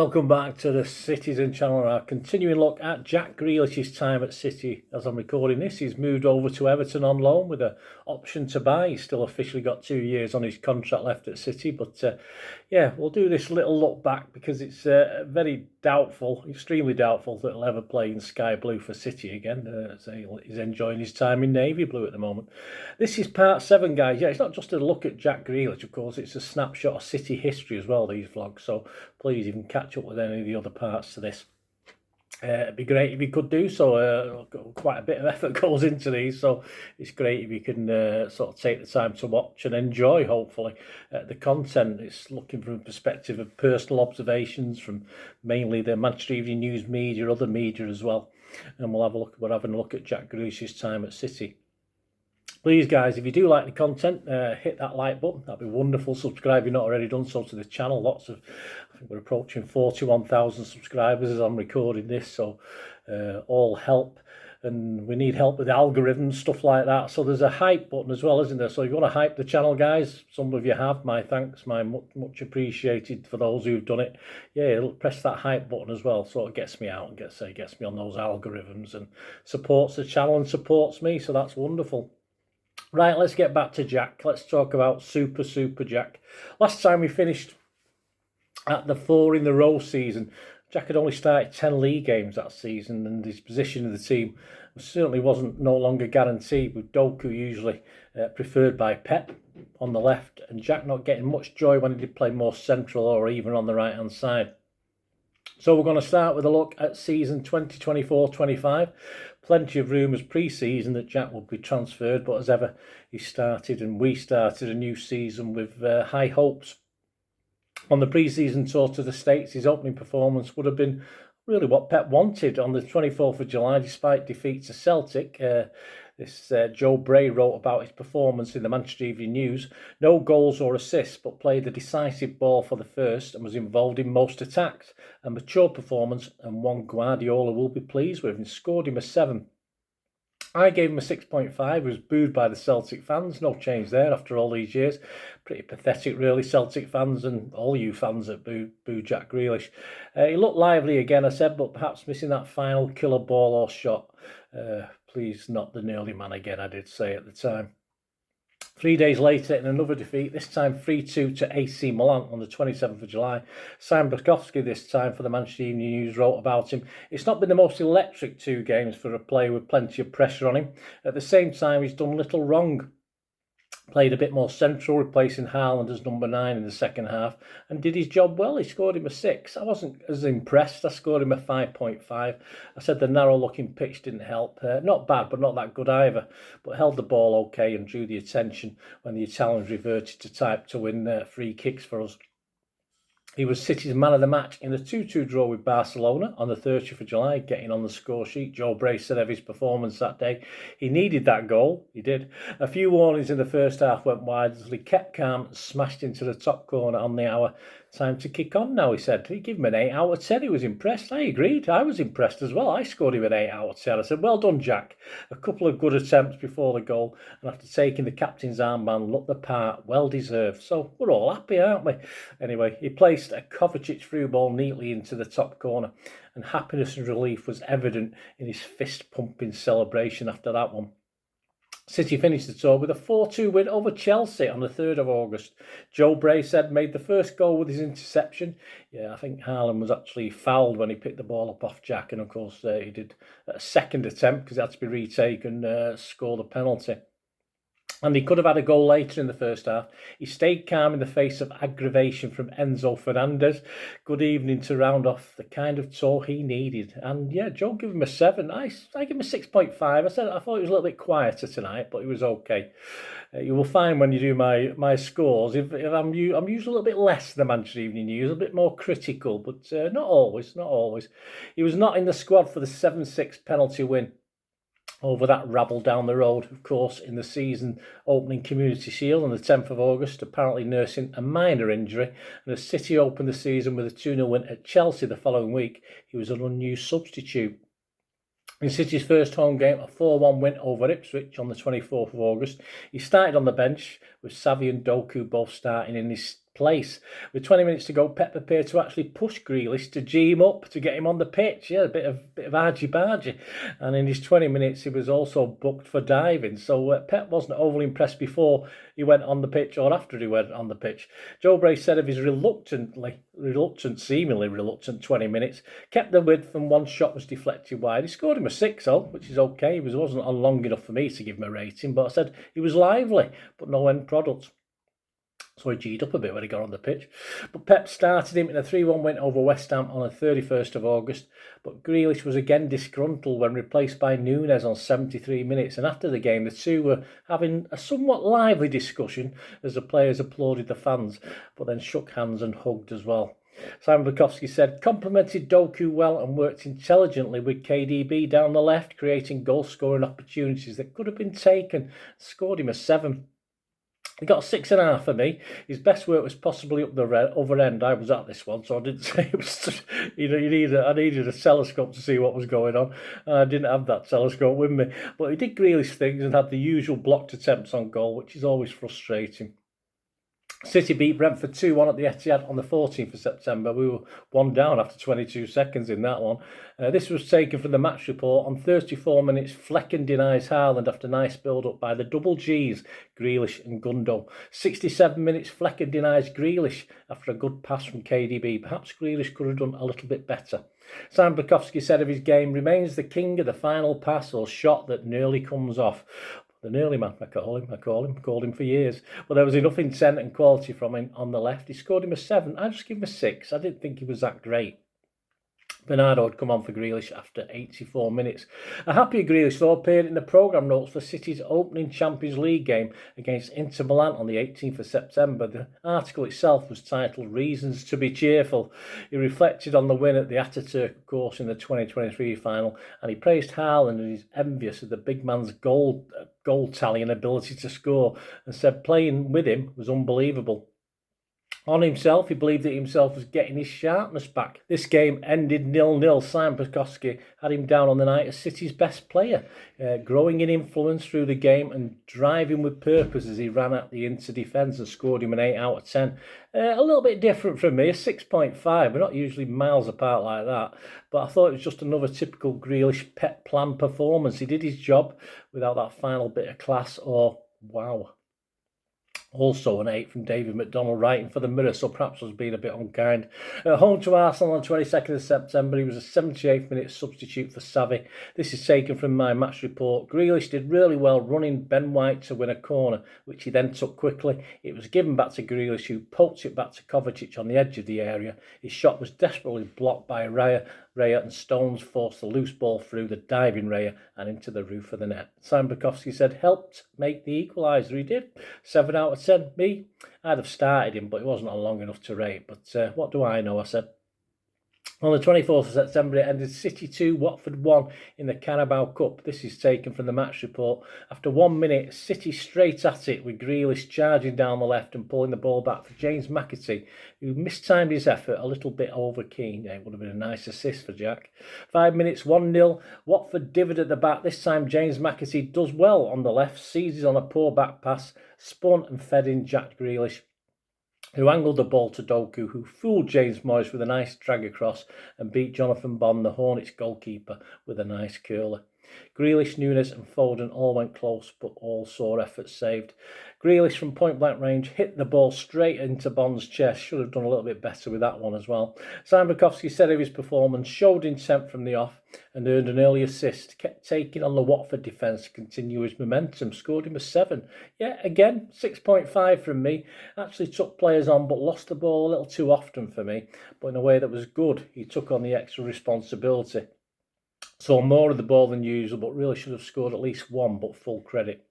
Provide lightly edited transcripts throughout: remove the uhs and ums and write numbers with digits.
welcome back to the Citizen channel. Our continuing look at Jack Grealish's time at City. As I'm recording this, he's moved over to Everton on loan with an option to buy. He's still officially got 2 years on his contract left at City, but yeah, we'll do this little look back because it's very doubtful, extremely doubtful that he'll ever play in sky blue for City again. So he's enjoying his time in navy blue at the moment. This is part 7, guys. Yeah, it's not just a look at Jack Grealish, of course, it's a snapshot of City history as well, these vlogs, so please even catch up with any of the other parts to this. It'd be great if you could do so. Quite a bit of effort goes into these, so it's great if you can sort of take the time to watch and enjoy, hopefully, the content. It's looking from a perspective of personal observations from mainly the Manchester Evening News media, other media as well. And we'll have a look. We're having a look at Jack Grealish's time at City. Please, guys, if you do like the content, hit that like button. That'd be wonderful. Subscribe if you're not already done so to the channel. I think we're approaching 41,000 subscribers as I'm recording this, so all help. And we need help with algorithms, stuff like that. So there's a hype button as well, isn't there? So if you want to hype the channel, guys, some of you have. My thanks, my much appreciated for those who've done it. Yeah, press that hype button as well. So it gets me out and gets me on those algorithms and supports the channel and supports me. So that's wonderful. Right, let's get back to Jack. Let's talk about Super Jack. Last time we finished at the 4 in the row season, Jack had only started 10 league games that season, and his position in the team certainly wasn't no longer guaranteed, with Doku usually preferred by Pep on the left, and Jack not getting much joy when he did play more central or even on the right-hand side. So we're going to start with a look at season 2024-25. Plenty of rumours pre-season that Jack would be transferred, but as ever, we started a new season with high hopes. On the pre-season tour to the States, his opening performance would have been really what Pep wanted on the 24th of July, despite defeat to Celtic. Joe Bray wrote about his performance in the Manchester Evening News. No goals or assists, but played the decisive ball for the first and was involved in most attacks. A mature performance and one Guardiola will be pleased with, and scored him a 7. I gave him a 6.5, was booed by the Celtic fans. No change there after all these years. Pretty pathetic, really, Celtic fans and all you fans that boo Jack Grealish. He looked lively again, I said, but perhaps missing that final killer ball or shot. Please, not the nearly man again, I did say at the time. 3 days later, in another defeat, this time 3-2 to AC Milan on the 27th of July. Simon Bukowski, this time for the Manchester Evening News, wrote about him. It's not been the most electric 2 games for a player with plenty of pressure on him. At the same time, he's done little wrong. Played a bit more central, replacing Haaland as number 9 in the second half, and did his job well. He scored him a 6. I wasn't as impressed. I scored him a 5.5. I said the narrow-looking pitch didn't help. Not bad, but not that good either. But held the ball okay and drew the attention when the Italians reverted to type to win free kicks for us. He was City's man of the match in the 2-2 draw with Barcelona on the 30th of July, getting on the score sheet. Joe Bray said of his performance that day, he needed that goal. He did. A few warnings in the first half went wide as he kept calm and smashed into the top corner on the hour. Time to kick on now, he said. He gave him an 8 out of 10. He was impressed. I agreed. I was impressed as well. I scored him an 8 out of 10. I said, well done, Jack. A couple of good attempts before the goal, and after taking the captain's armband, looked the part. Well deserved. So we're all happy, aren't we? Anyway, he placed a Kovacic through ball neatly into the top corner, and happiness and relief was evident in his fist-pumping celebration after that one. City finished the tour with a 4-2 win over Chelsea on the 3rd of August. Joe Bray said made the first goal with his interception. Yeah, I think Haaland was actually fouled when he picked the ball up off Jack, and of course he did a second attempt because it had to be retaken, score the penalty. And he could have had a goal later in the first half. He stayed calm in the face of aggravation from Enzo Fernandez. Good evening to round off the kind of tour he needed. And yeah, Joe gave him a 7. I gave him a 6.5. I thought he was a little bit quieter tonight, but he was okay. You will find when you do my scores, if I'm usually a little bit less than the Manchester Evening News, a bit more critical, but not always. He was not in the squad for the 7-6 penalty win over that rabble down the road, of course, in the season opening Community Shield on the 10th of August, apparently nursing a minor injury. And as City opened the season with a 2-0 win at Chelsea the following week, he was an unused substitute. In City's first home game, a 4-1 win over Ipswich on the 24th of August. He started on the bench with Xavi and Doku both starting in his place. With 20 minutes to go, Pep appeared to actually push Grealish to G him up, to get him on the pitch. Yeah, a bit of argy-bargy. And in his 20 minutes, he was also booked for diving. So Pep wasn't overly impressed before he went on the pitch or after he went on the pitch. Joe Bray said of his seemingly reluctant 20 minutes, kept the width and one shot was deflected wide. He scored him a 6, which is okay. It wasn't long enough for me to give him a rating, but I said he was lively, but no end product. So he G'd up a bit when he got on the pitch. But Pep started him in a 3-1 win over West Ham on the 31st of August. But Grealish was again disgruntled when replaced by Núñez on 73 minutes. And after the game, the two were having a somewhat lively discussion as the players applauded the fans, but then shook hands and hugged as well. Simon Bukowski said, complimented Doku well and worked intelligently with KDB down the left, creating goal-scoring opportunities that could have been taken. Scored him a 7. He got a 6.5 for me. His best work was possibly up the other end. I was at this one, so I didn't say it was. I needed a telescope to see what was going on, and I didn't have that telescope with me. But he did Grealish things and had the usual blocked attempts on goal, which is always frustrating. City beat Brentford 2-1 at the Etihad on the 14th of September. We were 1 down after 22 seconds in that one. This was taken from the match report. On 34 minutes, Flecken denies Haaland after nice build-up by the double Gs, Grealish and Gundo. 67 minutes, Flecken denies Grealish after a good pass from KDB. Perhaps Grealish could have done a little bit better. Sam Bukowski said of his game, remains the king of the final pass or shot that nearly comes off. The nearly man, I called him for years. But there was enough intent and quality from him on the left. He scored him a 7. I just give him a 6. I didn't think he was that great. Bernardo had come on for Grealish after 84 minutes. A happy Grealish, though, appeared in the programme notes for City's opening Champions League game against Inter Milan on the 18th of September. The article itself was titled Reasons to be Cheerful. He reflected on the win at the Ataturk, of course, in the 2023 final, and he praised Haaland and he's envious of the big man's goal tally and ability to score, and said playing with him was unbelievable. On himself, he believed that himself was getting his sharpness back. This game ended 0-0. Simon Bukowski had him down on the night as City's best player, growing in influence through the game and driving with purpose as he ran at the Inter defence and scored him an 8 out of 10. A little bit different from me, a 6.5. We're not usually miles apart like that, but I thought it was just another typical Grealish Pep plan performance. He did his job without that final bit of class or wow. Also an 8 from David McDonald, writing for the Mirror, so perhaps I was being a bit unkind. At home to Arsenal on the 22nd of September, he was a 78th minute substitute for Savvy. This is taken from my match report. Grealish did really well running Ben White to win a corner, which he then took quickly. It was given back to Grealish, who poked it back to Kovacic on the edge of the area. His shot was desperately blocked by Raya, and Stones forced the loose ball through the diving Raya and into the roof of the net. Simon Bukowski said, helped make the equaliser. He did. 7 out of 10. Me, I'd have started him, but it wasn't long enough to rate. But what do I know, I said. On the 24th of September, it ended City 2, Watford 1 in the Carabao Cup. This is taken from the match report. After 1 minute, City straight at it with Grealish charging down the left and pulling the ball back for James McAtee, who mistimed his effort a little bit over keen. Yeah, it would have been a nice assist for Jack. 5 minutes, 1-0. Watford divot at the back. This time, James McAtee does well on the left, seizes on a poor back pass, spun and fed in Jack Grealish, who angled the ball to Doku, who fooled James Morris with a nice drag across and beat Jonathan Bond, the Hornets goalkeeper, with a nice curler. Grealish, Núñez and Foden all went close, but all saw efforts saved. Grealish from point-blank range hit the ball straight into Bond's chest. Should have done a little bit better with that one as well. Simon Bukowski said of his performance, showed intent from the off and earned an early assist. Kept taking on the Watford defence to continue his momentum. Scored him a 7. Yeah, again, 6.5 from me. Actually took players on but lost the ball a little too often for me, but in a way that was good. He took on the extra responsibility. Saw more of the ball than usual, but really should have scored at least 1, but full credit.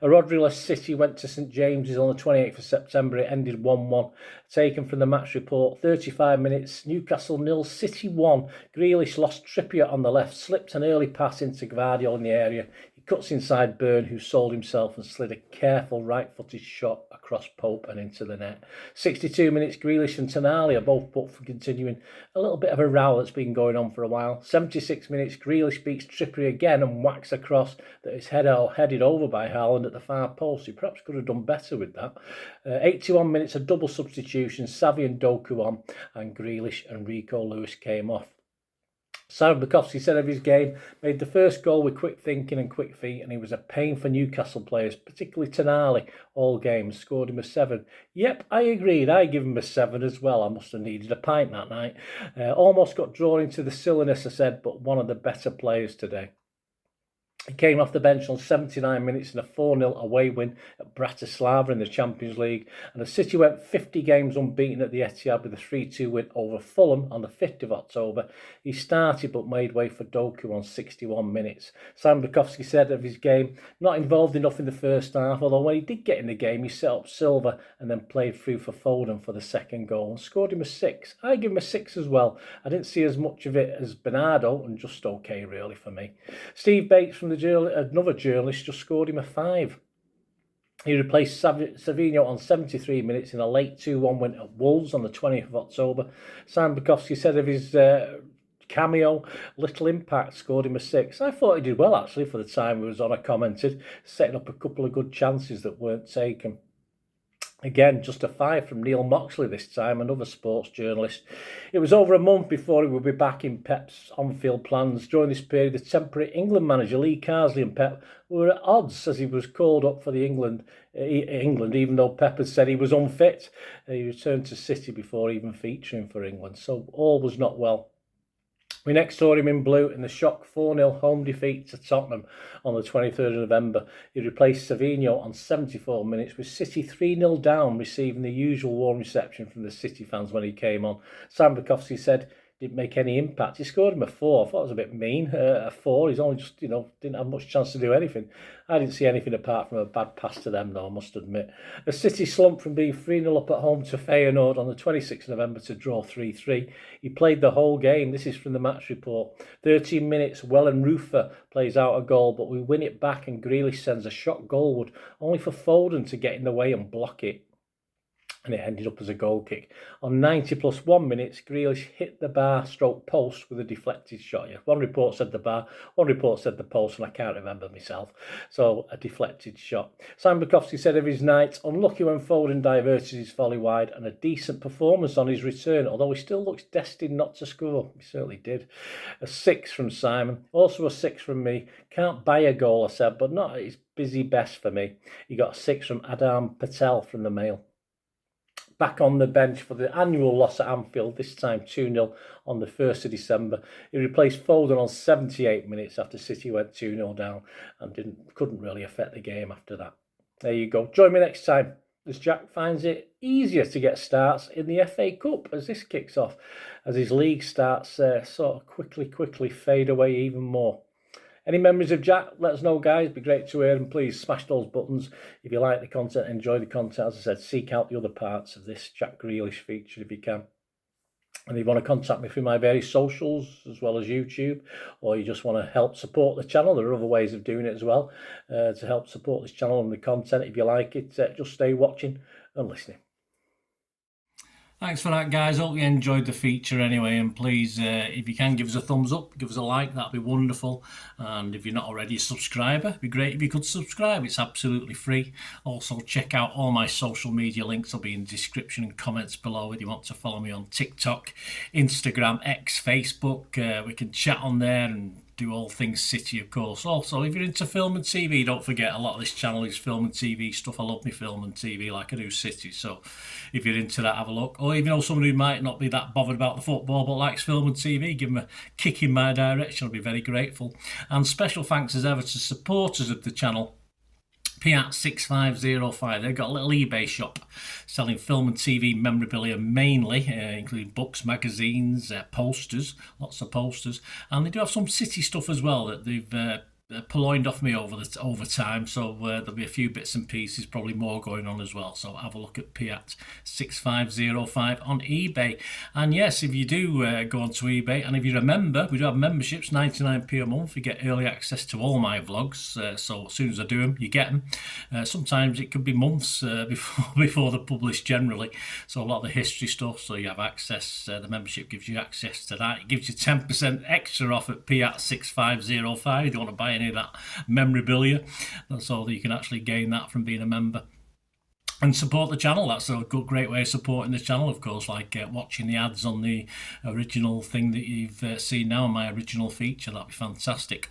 A Rodri-less City went to St James's on the 28th of September. It ended 1-1. Taken from the match report, 35 minutes, Newcastle 0, City 1. Grealish lost Trippier on the left, slipped an early pass into Gvardiol in the area. He cuts inside Burn, who sold himself and slid a careful right-footed shot across Pope and into the net. 62 minutes, Grealish and Tonali are both put for continuing a little bit of a row that's been going on for a while. 76 minutes, Grealish beats Trippier again and whacks a cross that is headed over by Haaland at the far post. He perhaps could have done better with that. 81 minutes, a double substitution, Xavi and Doku on, and Grealish and Rico Lewis came off. Simon Bukowski said of his game, made the first goal with quick thinking and quick feet, and he was a pain for Newcastle players, particularly Tonali, all games. Scored him a 7. Yep, I agreed. I give him a 7 as well. I must have needed a pint that night. Almost got drawn into the silliness, I said, but one of the better players today. He came off the bench on 79 minutes in a 4-0 away win at Bratislava in the Champions League. And the City went 50 games unbeaten at the Etihad with a 3-2 win over Fulham on the 5th of October. He started but made way for Doku on 61 minutes. Simon Bukowski said of his game, not involved enough in the first half, although when he did get in the game, he set up Silva and then played through for Foden for the second goal and scored him a 6. I give him a 6 as well. I didn't see as much of it as Bernardo, and just okay really for me. Steve Bates from another journalist just scored him a 5. He replaced Savinho on 73 minutes in a late 2-1 win at Wolves on the 20th of October. Simon Bukowski said of his cameo, little impact, scored him a 6. I thought he did well actually for the time he was on. I commented, setting up a couple of good chances that weren't taken. Again, just a 5 from Neil Moxley this time, another sports journalist. It was over a month before he would be back in Pep's on-field plans. During this period, the temporary England manager Lee Carsley and Pep were at odds as he was called up for the England, even though Pep had said he was unfit. He returned to City before even featuring for England, so all was not well. We next saw him in blue in the shock 4-0 home defeat to Tottenham on the 23rd of November. He replaced Savinho on 74 minutes with City 3-0 down, receiving the usual warm reception from the City fans when he came on. Sam Bukowski said didn't make any impact. He scored him a 4. I thought it was a bit mean. A 4. He's only just, didn't have much chance to do anything. I didn't see anything apart from a bad pass to them, though, I must admit. The City slumped from being 3-0 up at home to Feyenoord on the 26th of November to draw 3-3. He played the whole game. This is from the match report. 13 minutes, Welland Rufer plays out a goal, but we win it back and Grealish sends a shot goalward, only for Foden to get in the way and block it. And it ended up as a goal kick. On 90 plus 1 minutes, Grealish hit the bar stroke post with a deflected shot. Yeah, one report said the bar, one report said the post, and I can't remember myself. So, a deflected shot. Simon Bukowski said of his night, unlucky when Foden diverted his volley wide, and a decent performance on his return, although he still looks destined not to score. He certainly did. A 6 from Simon, also a 6 from me. Can't buy a goal, I said, but not his busy best for me. He got a 6 from Adam Patel from the Mail. Back on the bench for the annual loss at Anfield, this time 2-0 on the 1st of December. He replaced Foden on 78 minutes after City went 2-0 down and couldn't really affect the game after that. There you go. Join me next time as Jack finds it easier to get starts in the FA Cup as this kicks off, as his league starts sort of quickly fade away even more. Any memories of Jack? Let us know, guys. It'd be great to hear, and please smash those buttons. If you like the content, enjoy the content. As I said, seek out the other parts of this Jack Grealish feature if you can. And if you want to contact me through my various socials as well as YouTube, or you just want to help support the channel, there are other ways of doing it as well to help support this channel and the content. If you like it, just stay watching and listening. Thanks for that, guys. Hope you enjoyed the feature anyway, and please, if you can, give us a thumbs up, give us a like, that'd be wonderful. And if you're not already a subscriber, it'd be great if you could subscribe. It's absolutely free. Also, check out all my social media links. Will be in the description and comments below if you want to follow me on TikTok, Instagram, X, Facebook. We can chat on there and do all things City, of course. Also, if you're into film and TV, don't forget a lot of this channel is film and TV stuff. I love me film and TV like I do City. So if you're into that, have a look. Or if you know someone who might not be that bothered about the football but likes film and TV, give them a kick in my direction. I'll be very grateful. And special thanks as ever to supporters of the channel. Piat6505, they've got a little eBay shop selling film and TV memorabilia mainly, including books, magazines, posters, lots of posters, and they do have some City stuff as well that they've purloined off me over time, so there'll be a few bits and pieces, probably more going on as well. So have a look at Piat 6505 on eBay. And yes, if you do go onto eBay, and if you remember, we do have memberships, 99p a month. You get early access to all my vlogs. So as soon as I do them, you get them. Sometimes it could be months before they're published generally. So a lot of the history stuff. So you have access. The membership gives you access to that. It gives you 10% extra off at Piat 6505 if you want to buy any of that memorabilia. So that you can actually gain that from being a member and support the channel. That's a great way of supporting the channel, of course, like watching the ads on the original thing that you've seen now, my original feature. That'd be fantastic.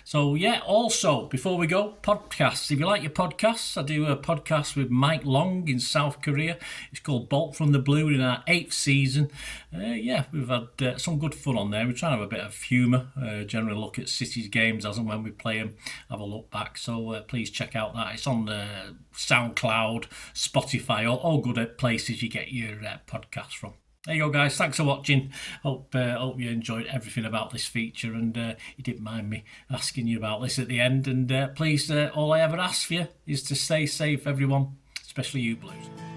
So yeah, also, before we go, podcasts. If you like your podcasts, I do a podcast with Mike Long in South Korea. It's called Bolt from the Blue, in our 8th season. Yeah, we've had some good fun on there. We're trying to have a bit of humour, generally look at City's games as and when we play them, have a look back. So please check out that. It's on Soundcloud, Spotify, all good places you get your podcasts from. There you go, guys. Thanks for watching. Hope you enjoyed everything about this feature, and you didn't mind me asking you about this at the end. And please, all I ever ask for you is to stay safe, everyone, especially you Blues.